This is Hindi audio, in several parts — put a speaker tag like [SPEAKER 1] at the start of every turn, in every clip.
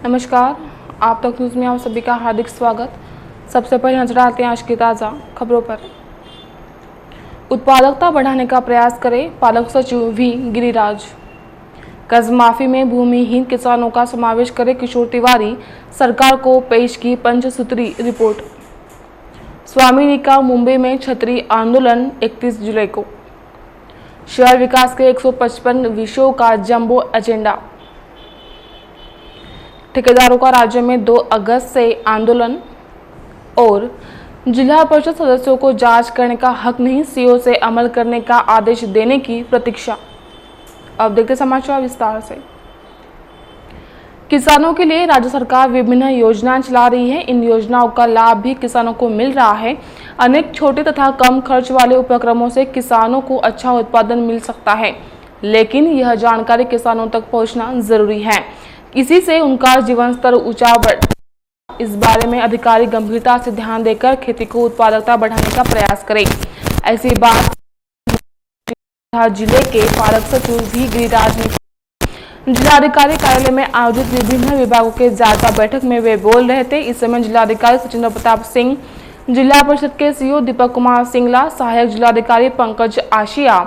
[SPEAKER 1] नमस्कार, आप तक न्यूज़ में आप सभी का हार्दिक स्वागत। सबसे पहले नजर आते हैं आज की ताज़ा खबरों पर। उत्पादकता बढ़ाने का प्रयास करें, पालक सचिव वी गिरिराज। कर्ज माफी में भूमिहीन किसानों का समावेश करे किशोर तिवारी, सरकार को पेश की पंचसूत्री रिपोर्ट। स्वामिनी का मुंबई में छतरी आंदोलन 31 जुलाई को। शहर विकास के 155 विषयों का जंबो एजेंडा। ठेकेदारों का राज्य में 2 अगस्त से आंदोलन। और जिला परिषद सदस्यों को जांच करने का हक नहीं, सीओ से अमल करने का आदेश देने की प्रतीक्षा। अब देखते समाचार विस्तार से। किसानों के लिए राज्य सरकार विभिन्न योजनाएं चला रही है। इन योजनाओं का लाभ भी किसानों को मिल रहा है। अनेक छोटे तथा कम खर्च वाले उपक्रमों से किसानों को अच्छा उत्पादन मिल सकता है, लेकिन यह जानकारी किसानों तक पहुंचना जरूरी है। इसी से उनका जीवन स्तर ऊंचा बढ़। इस बारे में अधिकारी गंभीरता से ध्यान देकर खेती को उत्पादकता बढ़ाने का प्रयास करें। ऐसी बात जिले के पालक सचिव वी गिरिराज ने जिलाधिकारी कार्यालय में आयोजित विभिन्न विभागों के जायजा बैठक में वे बोल रहे थे। इस समय जिलाधिकारी सचिंद्र प्रताप सिंह, जिला परिषद के सीईओ दीपक कुमार सिंगला, सहायक जिलाधिकारी पंकज आशिया,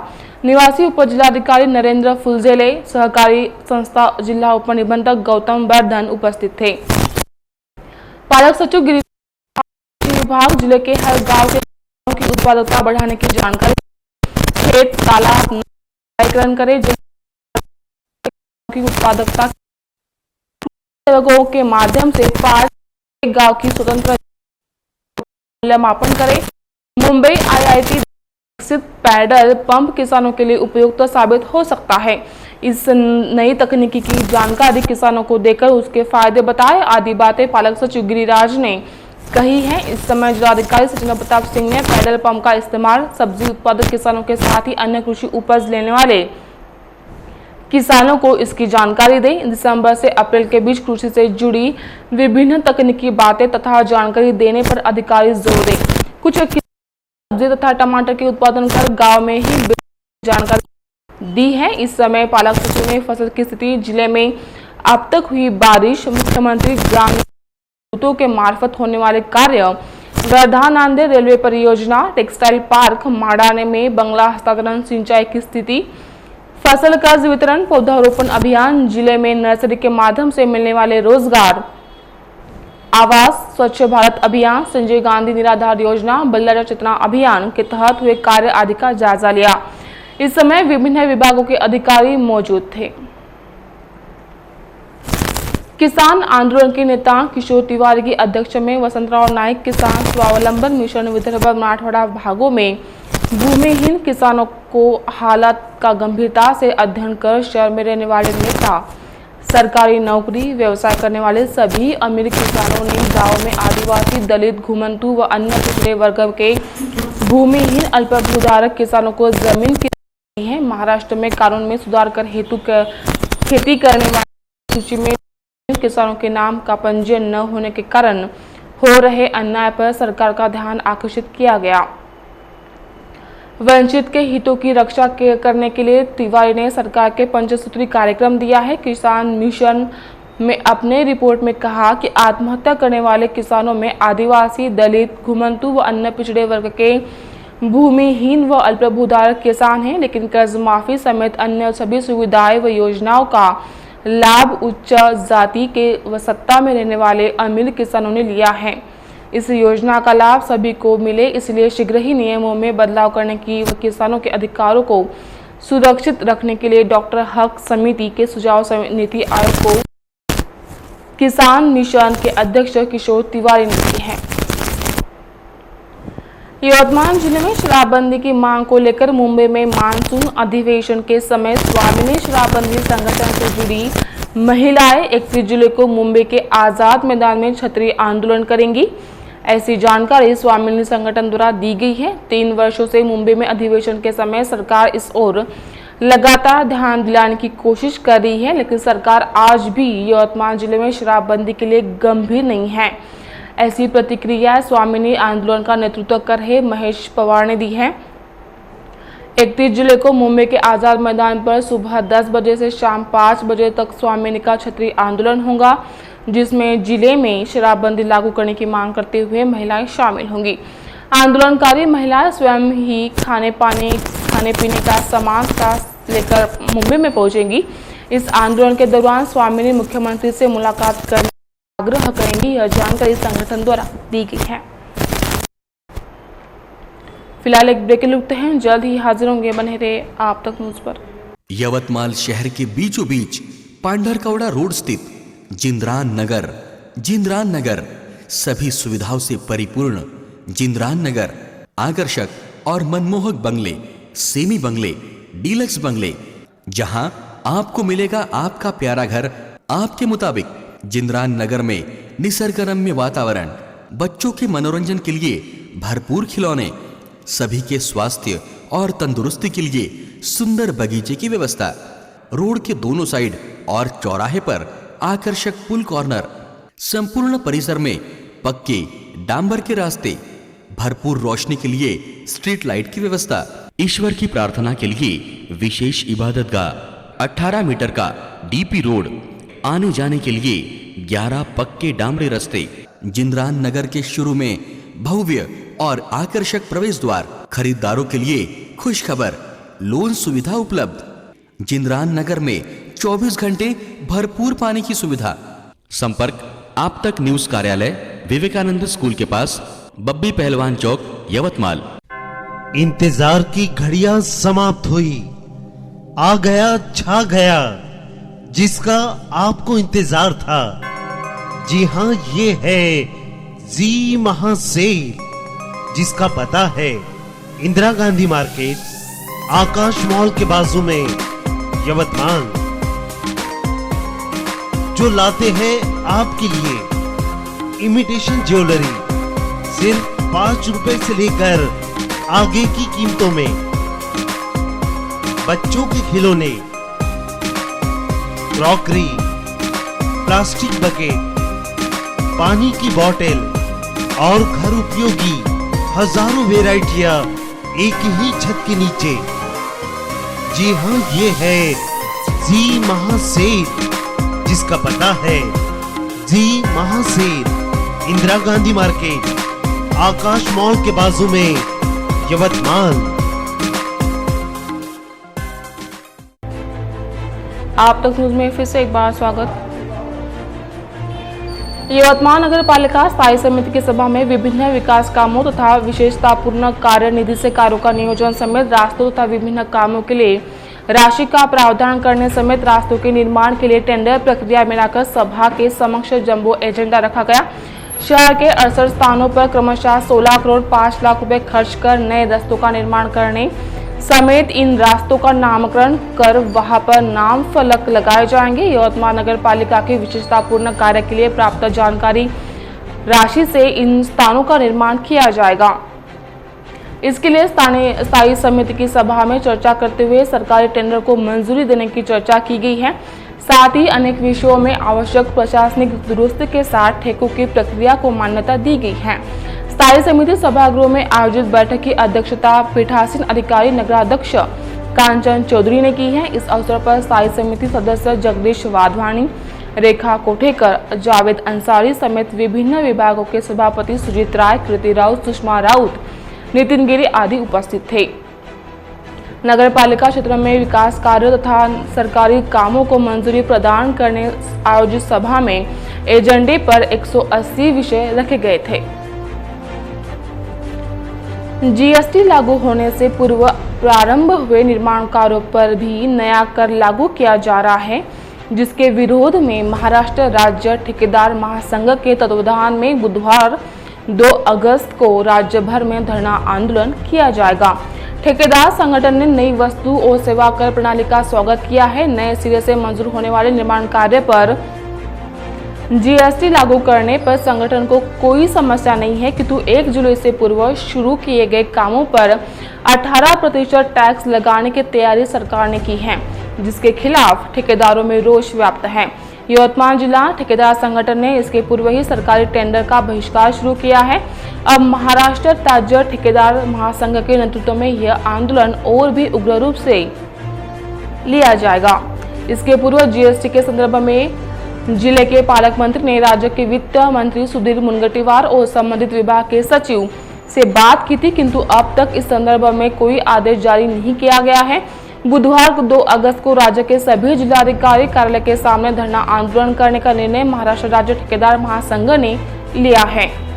[SPEAKER 1] निवासी उप जिलाधिकारी नरेंद्र फुलझेले, सहकारी संस्था जिला उप निबंधक गौतम वर्धन उपस्थित थे। पालक सचिव गिरिराज विभाग जिले के हर गांव के किसानों की उत्पादकता बढ़ाने की जानकारी, खेत तालाब नवीकरण करें, की उत्पादकता सेवकों के माध्यम से 5 गांव की स्वतंत्र मूल्यमापन करें। मुंबई IIT विकसित पैडल पंप किसानों के लिए उपयुक्त साबित हो सकता है। इस नई तकनीकी की जानकारी किसानों को देकर उसके फायदे बताए, आदि बातें पालक सचिव गिरिराज ने कही है। इस समय जिलाधिकारी सचिंद्र प्रताप सिंह ने पैडल पंप का इस्तेमाल सब्जी उत्पादक किसानों के साथ ही अन्य कृषि उपज लेने वाले किसानों को इसकी जानकारी दें। दिसंबर से अप्रैल के बीच कृषि से जुड़ी विभिन्न तकनीकी बातें तथा जानकारी देने पर अधिकारी जोर दें। कुछ सब्जी तथा टमाटर के उत्पादन कर गांव में ही जानकारी दी है। इस समय पालक सचिव ने फसल की स्थिति, जिले में अब तक हुई बारिश, मुख्यमंत्री ग्रामीण दूतों के मार्फत होने वाले कार्य, वर्धा नांदेड़ रेलवे परियोजना, टेक्सटाइल पार्क माड़ाने में बंगला हस्तांतरण, सिंचाई की स्थिति, फसल कर्ज वितरण, पौधारोपण अभियान, जिले में नर्सरी के माध्यम से मिलने वाले रोजगार, आवास, स्वच्छ भारत अभियान, संजय गांधी निराधार योजना, बल्लारा चेतना अभियान के तहत हुए कार्य आदि का जायजा लिया। इस समय विभिन्न विभागों के अधिकारी मौजूद थे। किसान आंदोलन के नेता किशोर तिवारी की अध्यक्षता में वसंतराव नाइक किसान स्वावलंबन मिशन विदर्भ मराठवाड़ा भागों में भूमिहीन किसानों को हालात का गंभीरता से अध्ययन कर शहर में रहने वाले नेता, सरकारी नौकरी, व्यवसाय करने वाले सभी अमीर किसानों ने गांव में आदिवासी, दलित, घुमंतु व अन्य पिछड़े वर्ग के भूमिहीन अल्पभूधारक किसानों को जमीन की है। महाराष्ट्र में कानून में सुधार कर हेतु खेती करने वाली सूची में किसानों के नाम का पंजीयन न होने के कारण हो रहे अन्याय पर सरकार का ध्यान आकर्षित किया गया। वंचित के हितों की रक्षा करने के लिए तिवारी ने सरकार के पंचसूत्री कार्यक्रम दिया है। किसान मिशन में अपने रिपोर्ट में कहा कि आत्महत्या करने वाले किसानों में आदिवासी, दलित, घुमंतु व अन्य पिछड़े वर्ग के भूमिहीन व अल्पभूधारक किसान हैं, लेकिन कर्ज माफी समेत अन्य सभी सुविधाएं व योजनाओं का लाभ उच्च जाति के व सत्ता में रहने वाले अमीर किसानों ने लिया है। इस योजना का लाभ सभी को मिले, इसलिए शीघ्र ही नियमों में बदलाव करने की व किसानों के अधिकारों को सुरक्षित रखने के लिए डॉक्टर हक समिति के सुझाव नीति आयोग को किसान मिशन के अध्यक्ष किशोर तिवारी ने दिए हैं। यवतमाल जिले में शराबबंदी की मांग को लेकर मुंबई में मानसून अधिवेशन के समय स्वामिनी शराबबंदी संगठन से जुड़ी महिलाएं 31 जुलाई को मुंबई के आजाद मैदान में छतरी आंदोलन करेंगी। ऐसी जानकारी स्वामिनी संगठन द्वारा दी गई है। 3 वर्षों से मुंबई में अधिवेशन के समय सरकार इस ओर लगातार ध्यान दिलाने की कोशिश कर रही है, लेकिन सरकार आज भी यवतमाल जिले में शराबबंदी के लिए गंभीर नहीं है। ऐसी प्रतिक्रिया स्वामिनी आंदोलन का नेतृत्व कर रहे महेश पवार ने दी है। 31 जुलाई को मुंबई के आजाद मैदान पर सुबह 10 बजे से शाम 5 बजे तक स्वामिनी का क्षत्रिय आंदोलन होगा, जिसमें जिले में शराबबंदी लागू करने की मांग करते हुए महिलाएं शामिल होंगी। आंदोलनकारी महिलाएं स्वयं ही खाने पीने का सामान लेकर मुंबई में पहुंचेंगी। इस आंदोलन के दौरान स्वामिनी मुख्यमंत्री से मुलाकात करने का आग्रह करेंगी। यह जानकारी संगठन द्वारा दी गई है। फिलहाल एक ब्रेक लेते हैं, जल्द ही हाजिर होंगे, बने रहे आप तक न्यूज पर।
[SPEAKER 2] यवतमाल शहर के बीचों बीच पांढरकौड़ा रोड स्थित जिंद्रान नगर सभी सुविधाओं से परिपूर्ण जिंद्रान नगर आकर्षक और मनमोहक बंगले, सेमी बंगले, डीलक्स बंगले, जहां आपको मिलेगा आपका प्यारा घर आपके मुताबिक। जिंद्रान नगर में निसर्गरम्य वातावरण, बच्चों के मनोरंजन के लिए भरपूर खिलौने, सभी के स्वास्थ्य और तंदुरुस्ती के लिए सुंदर बगीचे की व्यवस्था, रोड के दोनों साइड और चौराहे पर आकर्षक पुल कॉर्नर, संपूर्ण परिसर में पक्के डांबर के रास्ते, भरपूर रोशनी के लिए स्ट्रीट लाइट की व्यवस्था, ईश्वर की प्रार्थना के लिए विशेष इबादतगाह, 18 मीटर का डीपी रोड, आने जाने के लिए 11 पक्के डामरे रास्ते। जिंद्रान नगर के शुरू में भव्य और आकर्षक प्रवेश द्वार, खरीदारों के लिए खुशखबर, लोन सुविधा उपलब्ध। जिंद्रान नगर में 24 घंटे भरपूर पानी की सुविधा। संपर्क आप तक न्यूज कार्यालय, विवेकानंद स्कूल के पास, बब्बी पहलवान चौक, यवतमाल।
[SPEAKER 3] इंतजार की घड़ियां समाप्त हुई, आ गया छा गया जिसका आपको इंतजार था। जी हां, ये है जी महासेल, जिसका पता है इंदिरा गांधी मार्केट, आकाश मॉल के बाजू में, यवतमाल। जो लाते हैं आपके लिए इमिटेशन ज्वेलरी सिर्फ 5 रुपए से लेकर आगे की कीमतों में, बच्चों के खिलौने, क्रॉकरी, प्लास्टिक बकेट, पानी की बोतल और घर उपयोगी हजारों वेराइटियां एक ही छत के नीचे। जी हां, ये है जी महासेल, जिसका पता है जी महासेल, इंदिरा गांधी मार्केट, आकाश मॉल के बाजू में, यवतमाल।
[SPEAKER 1] आप तक न्यूज में फिर से एक बार स्वागत। यवतमाल नगर पालिका स्थायी समिति की सभा में विभिन्न विकास कामों तथा विशेषतापूर्ण कार्य निधि से कार्यों का नियोजन समेत रास्तों तथा विभिन्न कामों के लिए राशि का प्रावधान करने समेत रास्तों के निर्माण के लिए टेंडर प्रक्रिया मिलाकर सभा के समक्ष जंबो एजेंडा रखा गया। शहर के 68 स्थानों पर क्रमशः 16 करोड़ 5 लाख रुपए खर्च कर नए रास्तों का निर्माण करने समेत इन रास्तों का नामकरण कर वहां पर नाम फलक लगाए जाएंगे। यवतमाल नगर पालिका के विशेषतापूर्ण कार्य के लिए प्राप्त जानकारी राशि से इन स्थानों का निर्माण किया जाएगा। इसके लिए स्थायी समिति की सभा में चर्चा करते हुए सरकारी टेंडर को मंजूरी देने की चर्चा की गई है। साथ ही अनेक विषयों में आवश्यक प्रशासनिक दुरुस्ती के साथ ठेकों की प्रक्रिया को मान्यता दी गई है। स्थायी समिति सभागृह में आयोजित बैठक की अध्यक्षता पीठासीन अधिकारी नगराध्यक्ष कांचन चौधरी ने की है। इस अवसर पर स्थायी समिति सदस्य जगदीश वाधवानी, रेखा कोठेकर, जावेद अंसारी समेत विभिन्न विभागों के सभापति सुजीत राय, कृति राउत, सुषमा राउत, नितिन गिरी आदि उपस्थित थे। नगर पालिका क्षेत्र में विकास कार्य तथा सरकारी कामों को मंजूरी प्रदान करने आयोजित सभा में एजेंडे पर 180 विषय रखे गए थे। जीएसटी लागू होने से पूर्व प्रारंभ हुए निर्माण कार्यों पर भी नया कर लागू किया जा रहा है, जिसके विरोध में महाराष्ट्र राज्य ठेकेदार महासंघ के तत्वावधान में बुधवार 2 अगस्त को राज्य भर में धरना आंदोलन किया जाएगा। ठेकेदार संगठन ने नई वस्तु और सेवा कर प्रणाली का स्वागत किया है। नए सिरे से मंजूर होने वाले निर्माण कार्य पर जीएसटी लागू करने पर संगठन को कोई समस्या नहीं है, किंतु 1 जुलाई से पूर्व शुरू किए गए कामों पर 18% टैक्स लगाने की तैयारी सरकार ने की है, जिसके खिलाफ ठेकेदारों में रोष व्याप्त है। यवतमाल जिला ठेकेदार संगठन ने इसके पूर्व ही सरकारी टेंडर का बहिष्कार शुरू किया है। अब महाराष्ट्र राज्य ठेकेदार महासंघ के नेतृत्व में यह आंदोलन और भी उग्र रूप से लिया जाएगा। इसके पूर्व जीएसटी के संदर्भ में जिले के पालक मंत्री ने राज्य के वित्त मंत्री सुधीर मुनगंटीवार और संबंधित विभाग के सचिव से बात की थी, किंतु अब तक इस संदर्भ में कोई आदेश जारी नहीं किया गया है। बुधवार को 2 अगस्त को राज्य के सभी जिलाधिकारी कार्यालय के सामने धरना आंदोलन करने का निर्णय महाराष्ट्र राज्य ठेकेदार महासंघ ने लिया है।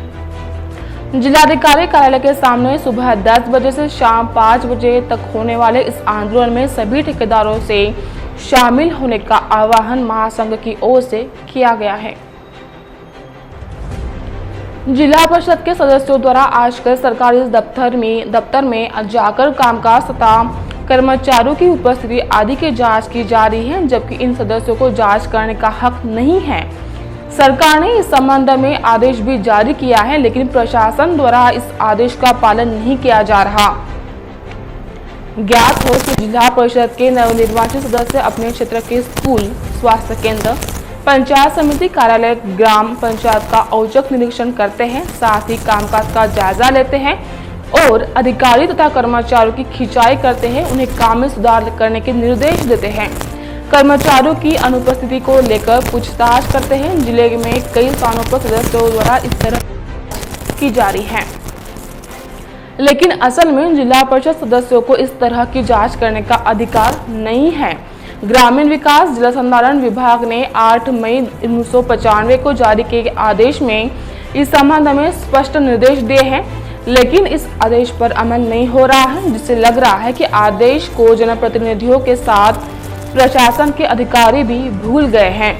[SPEAKER 1] जिलाधिकारी कार्यालय के सामने सुबह 10 बजे से शाम 5 बजे तक होने वाले इस आंदोलन में सभी ठेकेदारों से शामिल होने का आह्वान महासंघ की ओर से किया गया है। जिला परिषद के सदस्यों द्वारा आजकल सरकारी दफ्तर में जाकर कामकाज तथा कर्मचारियों की उपस्थिति आदि की जांच की जा रही है, जबकि इन सदस्यों को जांच करने का हक नहीं है। सरकार ने इस संबंध में आदेश भी जारी किया है, लेकिन प्रशासन द्वारा इस आदेश का पालन नहीं किया जा रहा। ज्ञात हो कि जिला परिषद के नवनिर्वाचित सदस्य अपने क्षेत्र के स्कूल, स्वास्थ्य केंद्र, पंचायत समिति कार्यालय, ग्राम पंचायत का औचक निरीक्षण करते हैं, साथ ही कामकाज का जायजा लेते हैं और अधिकारी तथा कर्मचारियों की खिंचाई करते हैं, उन्हें काम में सुधार करने के निर्देश देते हैं। कर्मचारियों की अनुपस्थिति को लेकर पूछताछ करते हैं। जिले में कई स्थानों पर सदस्यों द्वारा इस तरह की जा रही है, लेकिन असल में जिला परिषद सदस्यों को इस तरह की जांच करने का अधिकार नहीं है। ग्रामीण विकास जल संधारण विभाग ने 8 मई 1995 को जारी किए आदेश में इस संबंध में स्पष्ट निर्देश दिए हैं, लेकिन इस आदेश पर अमल नहीं हो रहा है, जिससे लग रहा है कि आदेश को जनप्रतिनिधियों के साथ प्रशासन के अधिकारी भी भूल गए हैं,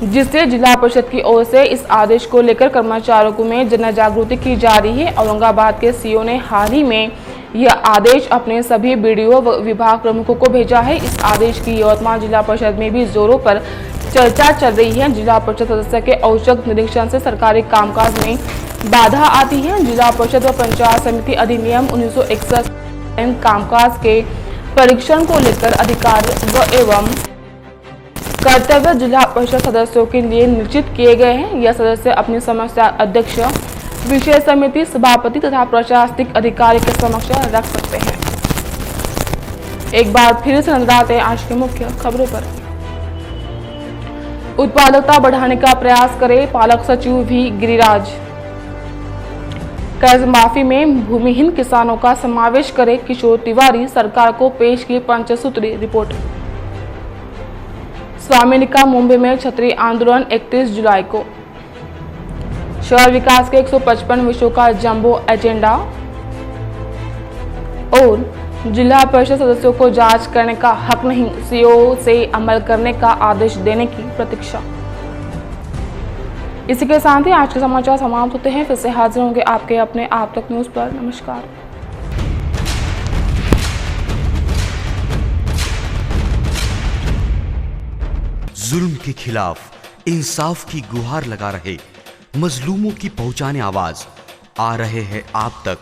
[SPEAKER 1] जिससे जिला परिषद की ओर से इस आदेश को लेकर कर्मचारियों में जन जागृति की जा रही है। औरंगाबाद के सीओ ने हाल ही में यह आदेश अपने सभी बीडीओ व विभाग प्रमुखों को भेजा है। इस आदेश की यवतमाल जिला परिषद में भी जोरों पर चर्चा चल रही है। जिला परिषद सदस्य के औचक निरीक्षण से सरकारी कामकाज में बाधा आती है। जिला परिषद व पंचायत समिति अधिनियम 1961 कामकाज के परीक्षण को लेकर अधिकार एवं कर्तव्य जिला परिषद सदस्यों के लिए निश्चित किए गए हैं। यह सदस्य अपनी समस्या अध्यक्ष, विषय समिति सभापति तथा प्रशासनिक अधिकारी के समक्ष रख सकते हैं। एक बार फिर से नजर आते हैं आज के मुख्य खबरों पर। उत्पादकता बढ़ाने का प्रयास करे पालक सचिव वी गिरिराज। कर्ज माफी में भूमिहीन किसानों का समावेश करे किशोर तिवारी। सरकार को पेश की पंचसूत्री रिपोर्ट। स्वामिनिका मुंबई में छतरी आंदोलन 31 जुलाई को। शहर विकास के 155 विषयों का जंबो एजेंडा और जिला परिषद सदस्यों को जांच करने का हक नहीं, सीओ से अमल करने का आदेश देने की प्रतीक्षा। इसी के साथ ही आज के समाचार समाप्त होते हैं। फिर से हाजिर होंगे आपके अपने आप तक न्यूज पर। नमस्कार।
[SPEAKER 2] जुल्म के खिलाफ इंसाफ की गुहार लगा रहे मजलूमों की पहुंचाने आवाज आ रहे हैं आप तक।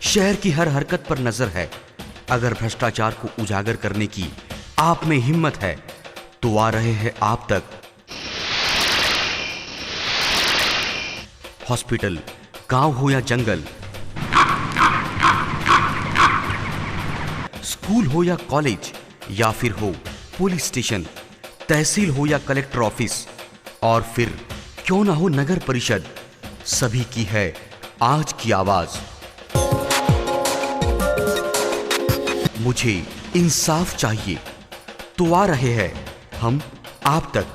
[SPEAKER 2] शहर की हर हरकत पर नजर है। अगर भ्रष्टाचार को उजागर करने की आप में हिम्मत है तो आ रहे हैं आप तक। हॉस्पिटल, गांव हो या जंगल, स्कूल हो या कॉलेज या फिर हो पुलिस स्टेशन, तहसील हो या कलेक्टर ऑफिस और फिर क्यों ना हो नगर परिषद, सभी की है आज की आवाज। मुझे इंसाफ चाहिए तो आ रहे हैं हम आप तक।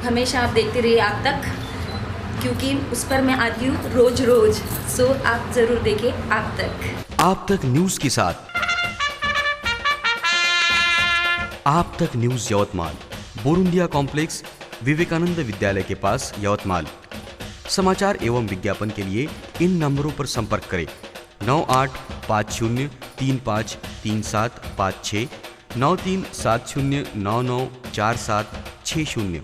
[SPEAKER 4] हमेशा आप देखते रहिए आप तक, क्योंकि उस पर मैं आती हूँ रोज रोज। सो आप जरूर देखिए आप तक
[SPEAKER 2] न्यूज के साथ। आप तक न्यूज यवतमाल, बोरुंडिया कॉम्प्लेक्स, विवेकानंद विद्यालय के पास, यवतमाल। समाचार एवं विज्ञापन के लिए इन नंबरों पर संपर्क करें 9850353756, 9370994760।